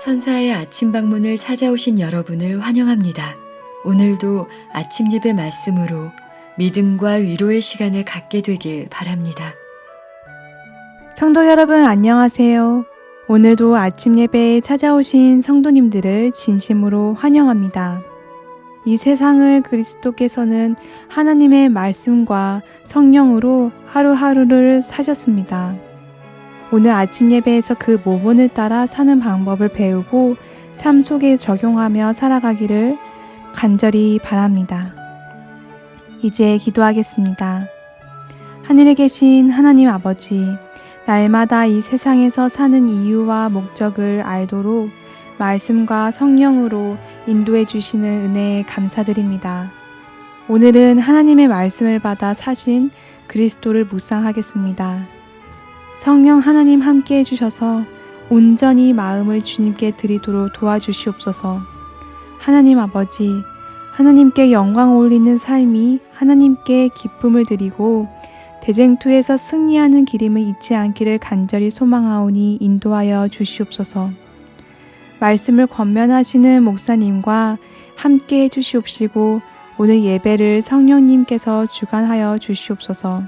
천사의 아침 방문을 찾아오신 여러분을 환영합니다. 오늘도 아침 예배 말씀으로 믿음과 위로의 시간을 갖게 되길 바랍니다. 성도 여러분 안녕하세요. 오늘도 아침 예배에 찾아오신 성도님들을 진심으로 환영합니다. 이 세상을 그리스도께서는 하나님의 말씀과 성령으로 하루하루를 사셨습니다. 오늘 아침 예배에서 그 모본을 따라 사는 방법을 배우고 삶 속에 적용하며 살아가기를 간절히 바랍니다. 이제 기도하겠습니다. 하늘에 계신 하나님 아버지, 날마다 이 세상에서 사는 이유와 목적을 알도록 말씀과 성령으로 인도해 주시는 은혜에 감사드립니다. 오늘은 하나님의 말씀을 받아 사신 그리스도를 묵상하겠습니다. 성령 하나님 함께 해주셔서 온전히 마음을 주님께 드리도록 도와주시옵소서. 하나님 아버지, 하나님께 영광 올리는 삶이 하나님께 기쁨을 드리고 대쟁투에서 승리하는 길임을 잊지 않기를 간절히 소망하오니 인도하여 주시옵소서. 말씀을 권면하시는 목사님과 함께 해주시옵시고 오늘 예배를 성령님께서 주관하여 주시옵소서.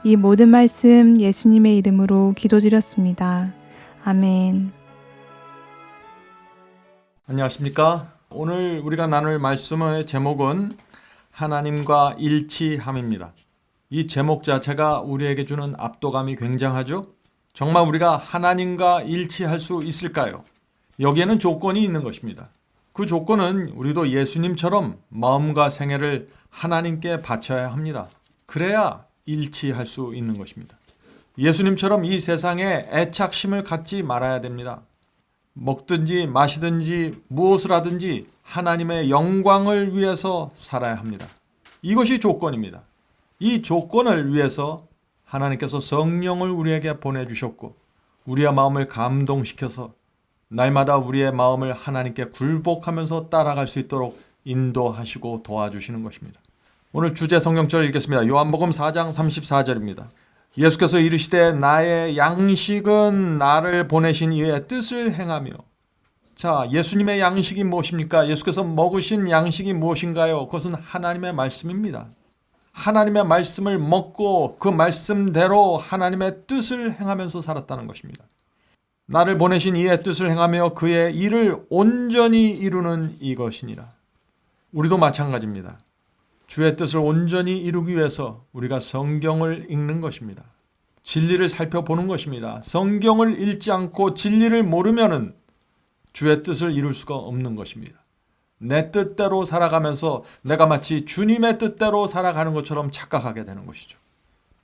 이 모든 말씀 예수님의 이름으로 기도드렸습니다. 아멘. 안녕하십니까? 오늘 우리가 나눌 말씀의 제목은 하나님과 일치함입니다. 이 제목 자체가 우리에게 주는 압도감이 굉장하죠? 정말 우리가 하나님과 일치할 수 있을까요? 여기에는 조건이 있는 것입니다. 그 조건은 우리도 예수님처럼 마음과 생애를 하나님께 바쳐야 합니다. 그래야 일치할 수 있는 것입니다. 예수님처럼 이 세상에 애착심을 갖지 말아야 됩니다. 먹든지 마시든지 무엇을 하든지 하나님의 영광을 위해서 살아야 합니다. 이것이 조건입니다. 이 조건을 위해서 하나님께서 성령을 우리에게 보내주셨고 우리의 마음을 감동시켜서 날마다 우리의 마음을 하나님께 굴복하면서 따라갈 수 있도록 인도하시고 도와주시는 것입니다. 오늘 주제 성경절 읽겠습니다. 요한복음 4장 34절입니다. 예수께서 이르시되 나의 양식은 나를 보내신 이의 뜻을 행하며. 자, 예수님의 양식이 무엇입니까? 예수께서 먹으신 양식이 무엇인가요? 그것은 하나님의 말씀입니다. 하나님의 말씀을 먹고 그 말씀대로 하나님의 뜻을 행하면서 살았다는 것입니다. 나를 보내신 이의 뜻을 행하며 그의 일을 온전히 이루는 이것이니라. 우리도 마찬가지입니다. 주의 뜻을 온전히 이루기 위해서 우리가 성경을 읽는 것입니다. 진리를 살펴보는 것입니다. 성경을 읽지 않고 진리를 모르면은 주의 뜻을 이룰 수가 없는 것입니다. 내 뜻대로 살아가면서 내가 마치 주님의 뜻대로 살아가는 것처럼 착각하게 되는 것이죠.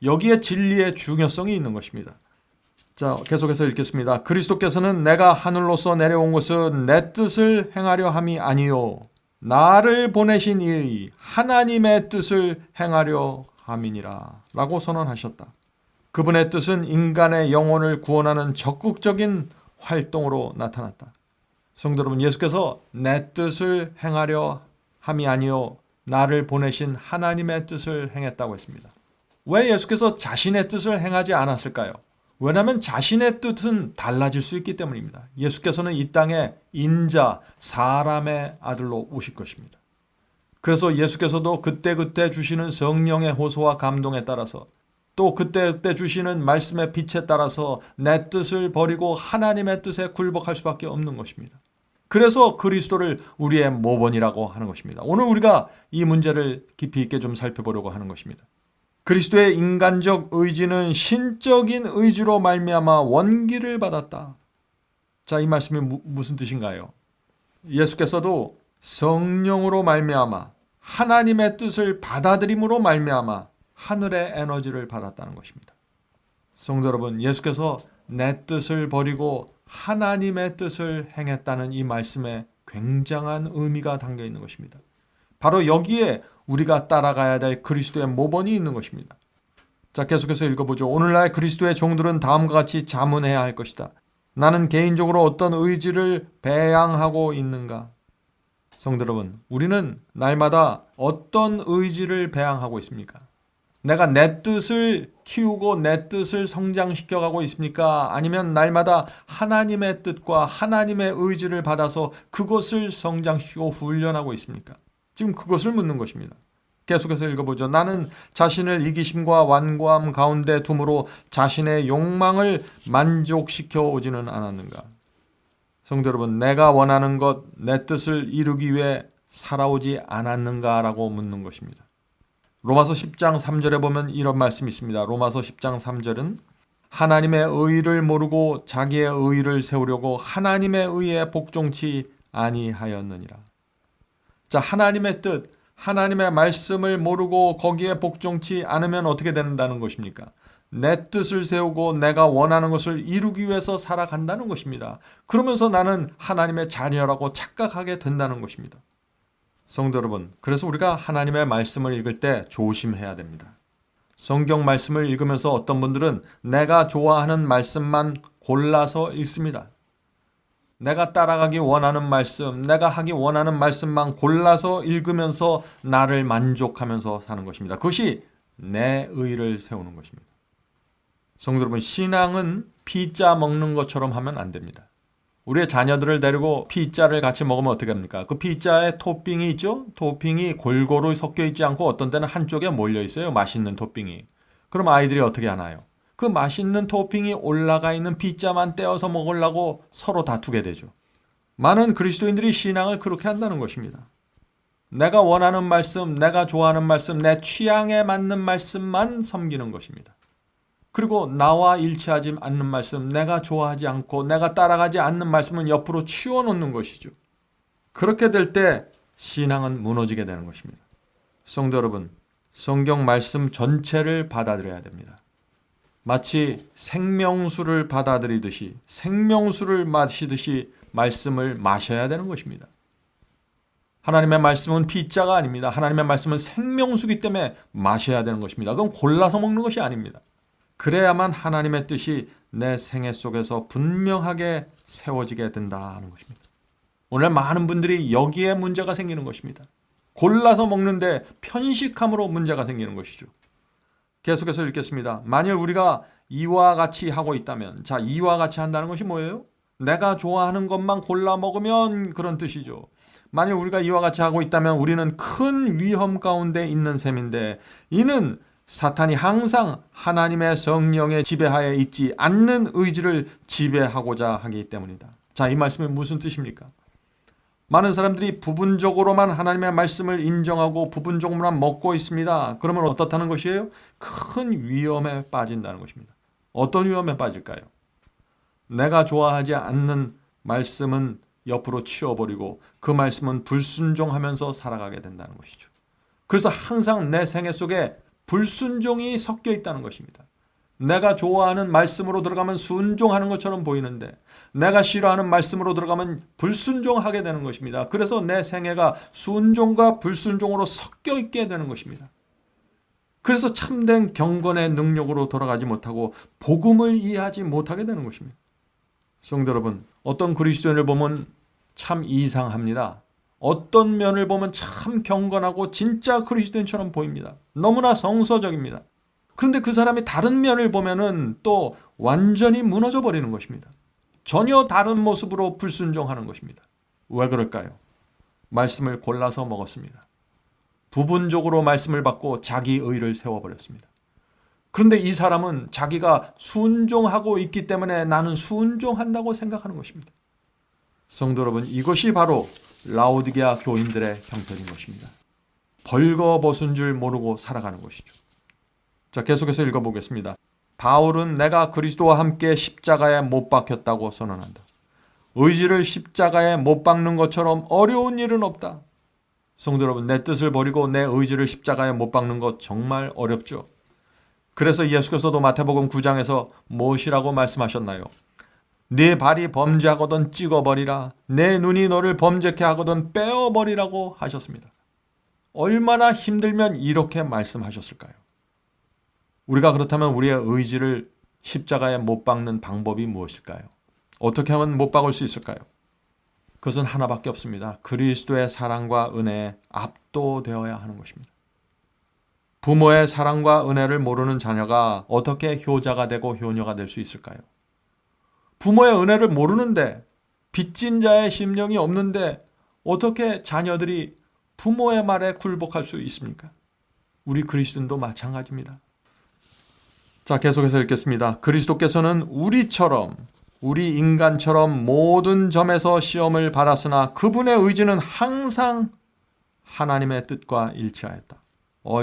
여기에 진리의 중요성이 있는 것입니다. 자, 계속해서 읽겠습니다. 그리스도께서는 내가 하늘로서 내려온 것은 내 뜻을 행하려 함이 아니요 나를 보내신 이의 하나님의 뜻을 행하려 함이니라 라고 선언하셨다. 그분의 뜻은 인간의 영혼을 구원하는 적극적인 활동으로 나타났다. 성도 여러분, 예수께서 내 뜻을 행하려 함이 아니요 나를 보내신 하나님의 뜻을 행했다고 했습니다. 왜 예수께서 자신의 뜻을 행하지 않았을까요? 왜냐하면 자신의 뜻은 달라질 수 있기 때문입니다. 예수께서는 이 땅에 인자, 사람의 아들로 오실 것입니다. 그래서 예수께서도 그때그때 주시는 성령의 호소와 감동에 따라서 또 그때그때 주시는 말씀의 빛에 따라서 내 뜻을 버리고 하나님의 뜻에 굴복할 수밖에 없는 것입니다. 그래서 그리스도를 우리의 모본이라고 하는 것입니다. 오늘 우리가 이 문제를 깊이 있게 좀 살펴보려고 하는 것입니다. 그리스도의 인간적 의지는 신적인 의지로 말미암아 원기를 받았다. 자, 이 말씀이 무슨 뜻인가요? 예수께서도 성령으로 말미암아 하나님의 뜻을 받아들임으로 말미암아 하늘의 에너지를 받았다는 것입니다. 성도 여러분, 예수께서 내 뜻을 버리고 하나님의 뜻을 행했다는 이 말씀에 굉장한 의미가 담겨 있는 것입니다. 바로 여기에 우리가 따라가야 될 그리스도의 모본이 있는 것입니다. 자, 계속해서 읽어보죠. 오늘날 그리스도의 종들은 다음과 같이 자문해야 할 것이다. 나는 개인적으로 어떤 의지를 배양하고 있는가? 성도 여러분, 우리는 날마다 어떤 의지를 배양하고 있습니까? 내가 내 뜻을 키우고 내 뜻을 성장시켜가고 있습니까? 아니면 날마다 하나님의 뜻과 하나님의 의지를 받아서 그것을 성장시키고 훈련하고 있습니까? 지금 그것을 묻는 것입니다. 계속해서 읽어보죠. 나는 자신을 이기심과 완고함 가운데 둠으로 자신의 욕망을 만족시켜 오지는 않았는가? 성도 여러분, 내가 원하는 것, 내 뜻을 이루기 위해 살아오지 않았는가라고 묻는 것입니다. 로마서 10장 3절에 보면 이런 말씀이 있습니다. 로마서 10장 3절은 하나님의 의를 모르고 자기의 의를 세우려고 하나님의 의에 복종치 아니하였느니라. 자, 하나님의 뜻, 하나님의 말씀을 모르고 거기에 복종치 않으면 어떻게 된다는 것입니까? 내 뜻을 세우고 내가 원하는 것을 이루기 위해서 살아간다는 것입니다. 그러면서 나는 하나님의 자녀라고 착각하게 된다는 것입니다. 성도 여러분, 그래서 우리가 하나님의 말씀을 읽을 때 조심해야 됩니다. 성경 말씀을 읽으면서 어떤 분들은 내가 좋아하는 말씀만 골라서 읽습니다. 내가 따라가기 원하는 말씀, 내가 하기 원하는 말씀만 골라서 읽으면서 나를 만족하면서 사는 것입니다. 그것이 내 의를 세우는 것입니다. 성도 여러분, 신앙은 피자 먹는 것처럼 하면 안 됩니다. 우리의 자녀들을 데리고 피자를 같이 먹으면 어떻게 합니까? 그 피자에 토핑이 있죠? 토핑이 골고루 섞여 있지 않고 어떤 때는 한쪽에 몰려 있어요. 맛있는 토핑이. 그럼 아이들이 어떻게 하나요? 그 맛있는 토핑이 올라가 있는 피자만 떼어서 먹으려고 서로 다투게 되죠. 많은 그리스도인들이 신앙을 그렇게 한다는 것입니다. 내가 원하는 말씀, 내가 좋아하는 말씀, 내 취향에 맞는 말씀만 섬기는 것입니다. 그리고 나와 일치하지 않는 말씀, 내가 좋아하지 않고 내가 따라가지 않는 말씀은 옆으로 치워놓는 것이죠. 그렇게 될 때 신앙은 무너지게 되는 것입니다. 성도 여러분, 성경 말씀 전체를 받아들여야 됩니다. 마치 생명수를 받아들이듯이, 생명수를 마시듯이 말씀을 마셔야 되는 것입니다. 하나님의 말씀은 피자가 아닙니다. 하나님의 말씀은 생명수기 때문에 마셔야 되는 것입니다. 그건 골라서 먹는 것이 아닙니다. 그래야만 하나님의 뜻이 내 생애 속에서 분명하게 세워지게 된다는 것입니다. 오늘 많은 분들이 여기에 문제가 생기는 것입니다. 골라서 먹는데 편식함으로 문제가 생기는 것이죠. 계속해서 읽겠습니다. 만일 우리가 이와 같이 하고 있다면, 자, 이와 같이 한다는 것이 뭐예요? 내가 좋아하는 것만 골라 먹으면 그런 뜻이죠. 만일 우리가 이와 같이 하고 있다면 우리는 큰 위험 가운데 있는 셈인데, 이는 사탄이 항상 하나님의 성령의 지배하에 있지 않는 의지를 지배하고자 하기 때문이다. 자, 이 말씀이 무슨 뜻입니까? 많은 사람들이 부분적으로만 하나님의 말씀을 인정하고 부분적으로만 먹고 있습니다. 그러면 어떻다는 것이에요? 큰 위험에 빠진다는 것입니다. 어떤 위험에 빠질까요? 내가 좋아하지 않는 말씀은 옆으로 치워버리고 그 말씀은 불순종하면서 살아가게 된다는 것이죠. 그래서 항상 내 생애 속에 불순종이 섞여 있다는 것입니다. 내가 좋아하는 말씀으로 들어가면 순종하는 것처럼 보이는데 내가 싫어하는 말씀으로 들어가면 불순종하게 되는 것입니다. 그래서 내 생애가 순종과 불순종으로 섞여 있게 되는 것입니다. 그래서 참된 경건의 능력으로 돌아가지 못하고 복음을 이해하지 못하게 되는 것입니다. 성도 여러분, 어떤 그리스도인을 보면 참 이상합니다. 어떤 면을 보면 참 경건하고 진짜 그리스도인처럼 보입니다. 너무나 성서적입니다. 그런데 그 사람이 다른 면을 보면은 또 완전히 무너져 버리는 것입니다. 전혀 다른 모습으로 불순종하는 것입니다. 왜 그럴까요? 말씀을 골라서 먹었습니다. 부분적으로 말씀을 받고 자기 의를 세워버렸습니다. 그런데 이 사람은 자기가 순종하고 있기 때문에 나는 순종한다고 생각하는 것입니다. 성도 여러분, 이것이 바로 라오디게아 교인들의 형편인 것입니다. 벌거벗은 줄 모르고 살아가는 것이죠. 자, 계속해서 읽어보겠습니다. 바울은 내가 그리스도와 함께 십자가에 못 박혔다고 선언한다. 의지를 십자가에 못 박는 것처럼 어려운 일은 없다. 성도 여러분, 내 뜻을 버리고 내 의지를 십자가에 못 박는 것 정말 어렵죠. 그래서 예수께서도 마태복음 9장에서 무엇이라고 말씀하셨나요? 네 발이 범죄하거든 찍어버리라. 내 눈이 너를 범죄케 하거든 빼어버리라고 하셨습니다. 얼마나 힘들면 이렇게 말씀하셨을까요? 우리가 그렇다면 우리의 의지를 십자가에 못 박는 방법이 무엇일까요? 어떻게 하면 못 박을 수 있을까요? 그것은 하나밖에 없습니다. 그리스도의 사랑과 은혜에 압도되어야 하는 것입니다. 부모의 사랑과 은혜를 모르는 자녀가 어떻게 효자가 되고 효녀가 될 수 있을까요? 부모의 은혜를 모르는데, 빚진 자의 심령이 없는데 어떻게 자녀들이 부모의 말에 굴복할 수 있습니까? 우리 그리스도인도 마찬가지입니다. 자, 계속해서 읽겠습니다. 그리스도께서는 우리 인간처럼 모든 점에서 시험을 받았으나 그분의 의지는 항상 하나님의 뜻과 일치하였다.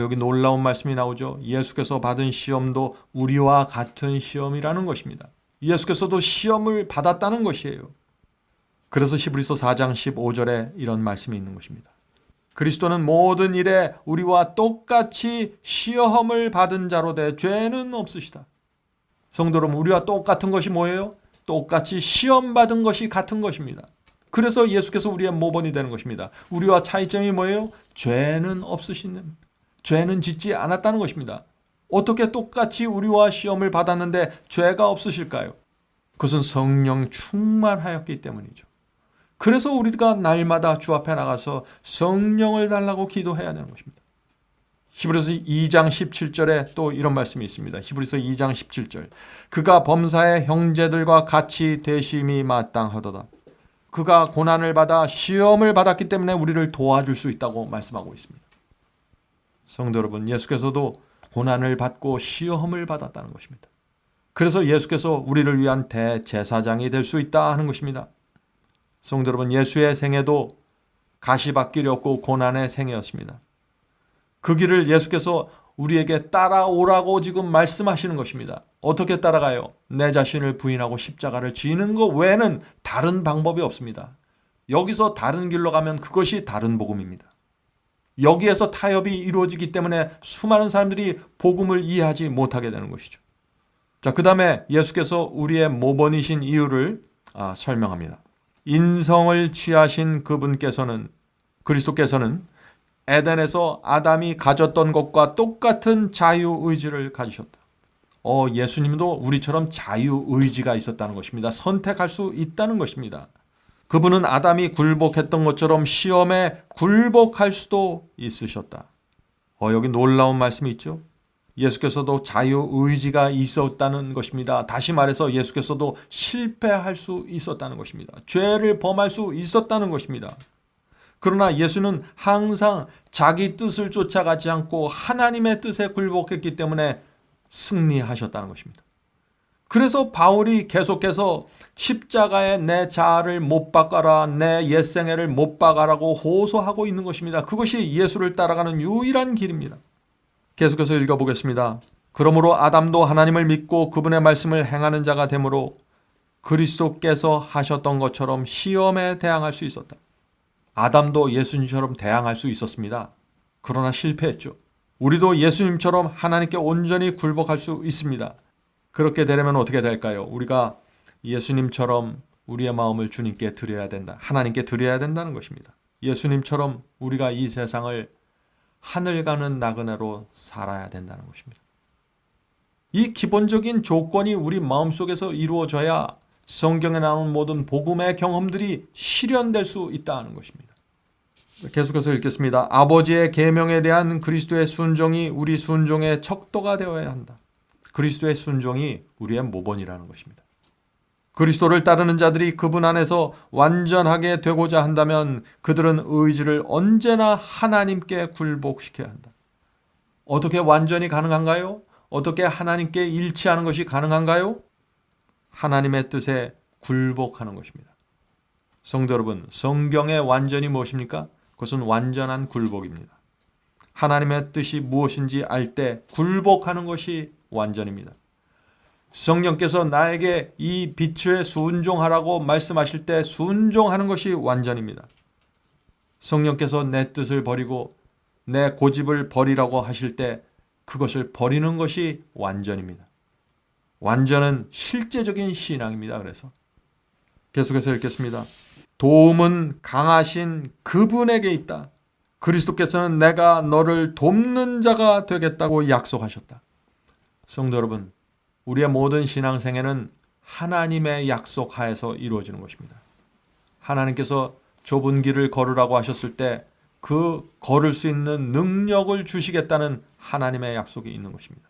여기 놀라운 말씀이 나오죠. 예수께서 받은 시험도 우리와 같은 시험이라는 것입니다. 예수께서도 시험을 받았다는 것이에요. 그래서 히브리서 4장 15절에 이런 말씀이 있는 것입니다. 그리스도는 모든 일에 우리와 똑같이 시험을 받은 자로 돼 죄는 없으시다. 성도 여러분, 우리와 똑같은 것이 뭐예요? 똑같이 시험 받은 것이 같은 것입니다. 그래서 예수께서 우리의 모본이 되는 것입니다. 우리와 차이점이 뭐예요? 죄는 없으신, 죄는 짓지 않았다는 것입니다. 어떻게 똑같이 우리와 시험을 받았는데 죄가 없으실까요? 그것은 성령 충만하였기 때문이죠. 그래서 우리가 날마다 주 앞에 나가서 성령을 달라고 기도해야 되는 것입니다. 히브리서 2장 17절에 또 이런 말씀이 있습니다. 히브리서 2장 17절. 그가 범사의 형제들과 같이 되심이 마땅하도다. 그가 고난을 받아 시험을 받았기 때문에 우리를 도와줄 수 있다고 말씀하고 있습니다. 성도 여러분, 예수께서도 고난을 받고 시험을 받았다는 것입니다. 그래서 예수께서 우리를 위한 대제사장이 될 수 있다 하는 것입니다. 성도 여러분, 예수의 생애도 가시밭길이 없고 고난의 생애였습니다. 그 길을 예수께서 우리에게 따라오라고 지금 말씀하시는 것입니다. 어떻게 따라가요? 내 자신을 부인하고 십자가를 지는 것 외에는 다른 방법이 없습니다. 여기서 다른 길로 가면 그것이 다른 복음입니다. 여기에서 타협이 이루어지기 때문에 수많은 사람들이 복음을 이해하지 못하게 되는 것이죠. 자, 그 다음에 예수께서 우리의 모본이신 이유를 설명합니다. 인성을 취하신 그분께서는, 그리스도께서는 에덴에서 아담이 가졌던 것과 똑같은 자유의지를 가지셨다. 예수님도 우리처럼 자유의지가 있었다는 것입니다. 선택할 수 있다는 것입니다. 그분은 아담이 굴복했던 것처럼 시험에 굴복할 수도 있으셨다. 여기 놀라운 말씀이 있죠. 예수께서도 자유의지가 있었다는 것입니다. 다시 말해서 예수께서도 실패할 수 있었다는 것입니다. 죄를 범할 수 있었다는 것입니다. 그러나 예수는 항상 자기 뜻을 쫓아가지 않고 하나님의 뜻에 굴복했기 때문에 승리하셨다는 것입니다. 그래서 바울이 계속해서 십자가에 내 자아를 못 박아라, 내 옛생애를 못 박아라고 호소하고 있는 것입니다. 그것이 예수를 따라가는 유일한 길입니다. 계속해서 읽어보겠습니다. 그러므로 아담도 하나님을 믿고 그분의 말씀을 행하는 자가 되므로 그리스도께서 하셨던 것처럼 시험에 대항할 수 있었다. 아담도 예수님처럼 대항할 수 있었습니다. 그러나 실패했죠. 우리도 예수님처럼 하나님께 온전히 굴복할 수 있습니다. 그렇게 되려면 어떻게 될까요? 우리가 예수님처럼 우리의 마음을 주님께 드려야 된다. 하나님께 드려야 된다는 것입니다. 예수님처럼 우리가 이 세상을 하늘 가는 나그네로 살아야 된다는 것입니다. 이 기본적인 조건이 우리 마음속에서 이루어져야 성경에 나오는 모든 복음의 경험들이 실현될 수 있다는 것입니다. 계속해서 읽겠습니다. 아버지의 계명에 대한 그리스도의 순종이 우리 순종의 척도가 되어야 한다. 그리스도의 순종이 우리의 모본이라는 것입니다. 그리스도를 따르는 자들이 그분 안에서 완전하게 되고자 한다면 그들은 의지를 언제나 하나님께 굴복시켜야 한다. 어떻게 완전히 가능한가요? 어떻게 하나님께 일치하는 것이 가능한가요? 하나님의 뜻에 굴복하는 것입니다. 성도 여러분, 성경의 완전이 무엇입니까? 그것은 완전한 굴복입니다. 하나님의 뜻이 무엇인지 알 때 굴복하는 것이 완전입니다. 성령께서 나에게 이 빛에 순종하라고 말씀하실 때 순종하는 것이 완전입니다. 성령께서 내 뜻을 버리고 내 고집을 버리라고 하실 때 그것을 버리는 것이 완전입니다. 완전은 실제적인 신앙입니다. 그래서 계속해서 읽겠습니다. 도움은 강하신 그분에게 있다. 그리스도께서는 내가 너를 돕는 자가 되겠다고 약속하셨다. 성도 여러분, 우리의 모든 신앙생애는 하나님의 약속하에서 이루어지는 것입니다. 하나님께서 좁은 길을 걸으라고 하셨을 때 그 걸을 수 있는 능력을 주시겠다는 하나님의 약속이 있는 것입니다.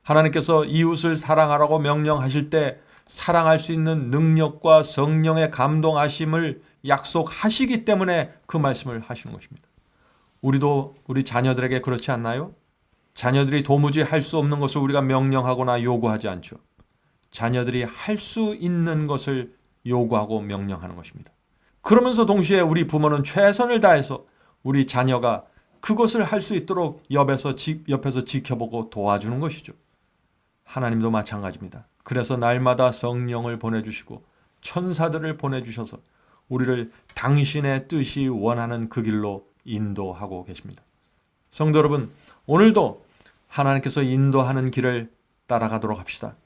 하나님께서 이웃을 사랑하라고 명령하실 때 사랑할 수 있는 능력과 성령의 감동하심을 약속하시기 때문에 그 말씀을 하시는 것입니다. 우리도 우리 자녀들에게 그렇지 않나요? 자녀들이 도무지 할 수 없는 것을 우리가 명령하거나 요구하지 않죠. 자녀들이 할 수 있는 것을 요구하고 명령하는 것입니다. 그러면서 동시에 우리 부모는 최선을 다해서 우리 자녀가 그것을 할 수 있도록 옆에서 지켜보고 도와주는 것이죠. 하나님도 마찬가지입니다. 그래서 날마다 성령을 보내주시고 천사들을 보내주셔서 우리를 당신의 뜻이 원하는 그 길로 인도하고 계십니다. 성도 여러분, 오늘도 하나님께서 인도하는 길을 따라가도록 합시다.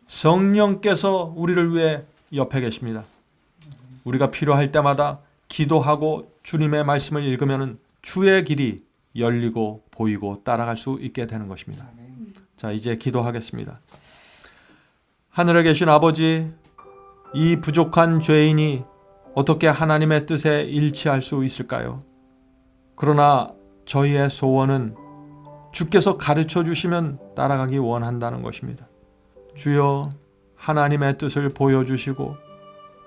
성령께서 우리를 위해 옆에 계십니다. 우리가 필요할 때마다 기도하고 주님의 말씀을 읽으면 주의 길이 열리고 보이고 따라갈 수 있게 되는 것입니다. 자, 이제 기도하겠습니다. 하늘에 계신 아버지, 이 부족한 죄인이 어떻게 하나님의 뜻에 일치할 수 있을까요? 그러나 저희의 소원은 주께서 가르쳐 주시면 따라가기 원한다는 것입니다. 주여, 하나님의 뜻을 보여주시고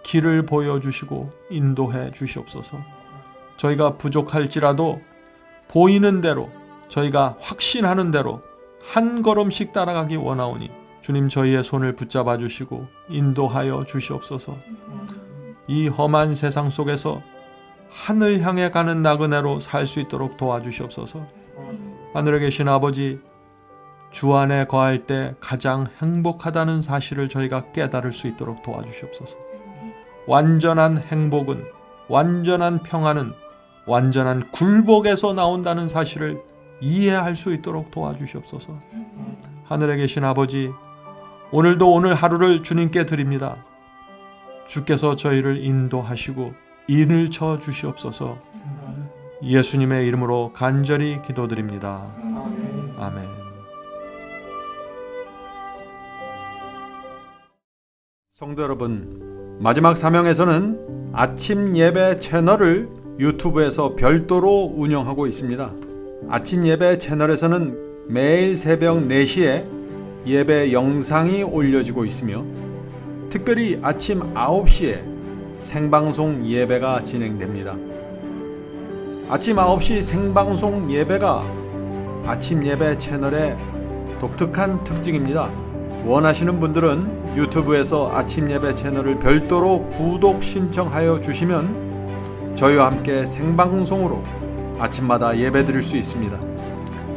길을 보여주시고 인도해 주시옵소서. 저희가 부족할지라도 보이는 대로, 저희가 확신하는 대로 한 걸음씩 따라가기 원하오니 주님, 저희의 손을 붙잡아 주시고 인도하여 주시옵소서. 이 험한 세상 속에서 하늘 향해 가는 나그네로 살 수 있도록 도와주시옵소서. 하늘에 계신 아버지, 주 안에 거할 때 가장 행복하다는 사실을 저희가 깨달을 수 있도록 도와주시옵소서. 완전한 행복은, 완전한 평안은 완전한 굴복에서 나온다는 사실을 이해할 수 있도록 도와주시옵소서. 하늘에 계신 아버지, 오늘도 오늘 하루를 주님께 드립니다. 주께서 저희를 인도하시고 인을 쳐 주시옵소서. 예수님의 이름으로 간절히 기도드립니다. 아멘. 성도 여러분, 마지막 사명에서는 아침 예배 채널을 유튜브에서 별도로 운영하고 있습니다. 아침 예배 채널에서는 매일 새벽 4시에 예배 영상이 올려지고 있으며 특별히 아침 9시에 생방송 예배가 진행됩니다. 아침 9시 생방송 예배가 아침 예배 채널의 독특한 특징입니다. 원하시는 분들은 유튜브에서 아침 예배 채널을 별도로 구독 신청하여 주시면 저희와 함께 생방송으로 아침마다 예배 드릴 수 있습니다.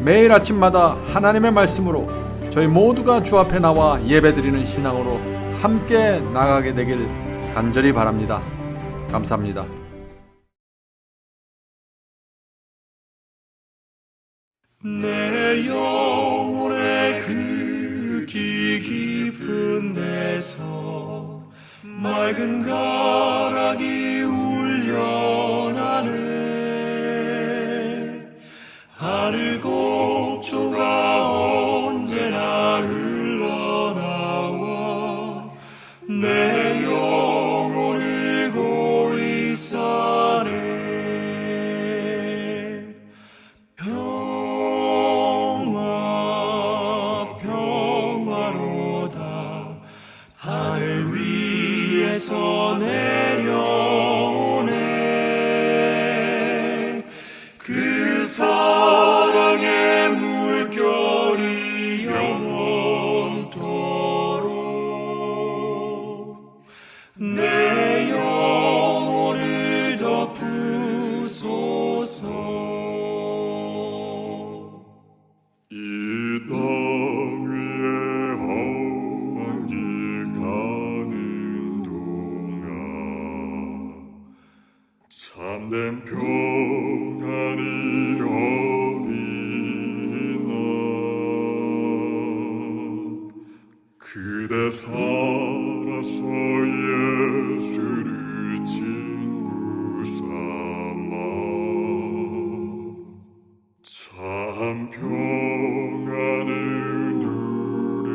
매일 아침마다 하나님의 말씀으로 저희 모두가 주 앞에 나와 예배 드리는 신앙으로 함께 나가게 되길 간절히 바랍니다. 감사합니다. 내 영혼의 그 깊은 데서 맑은 가락이 울려나네. 하늘 곡조가 언제나 흘러나와 내 영혼을 고이 싸네. 평화로다. 하늘 위에서 내려오네. 그 사랑의 물결이 영원토록 내 영혼을 덮으소서. 이 땅 위에 험직하는 동안 참된 평안이 어디나. 그대 살아서 예수를 친구 삼아 참 평안을 누려보라.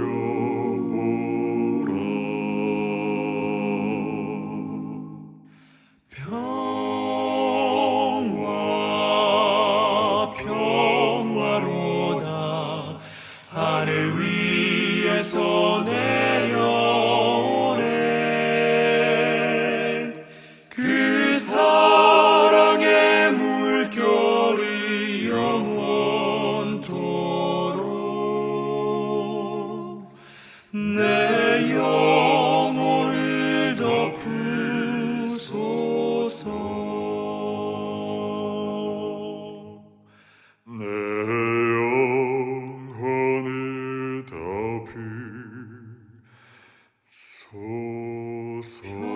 평화 주소서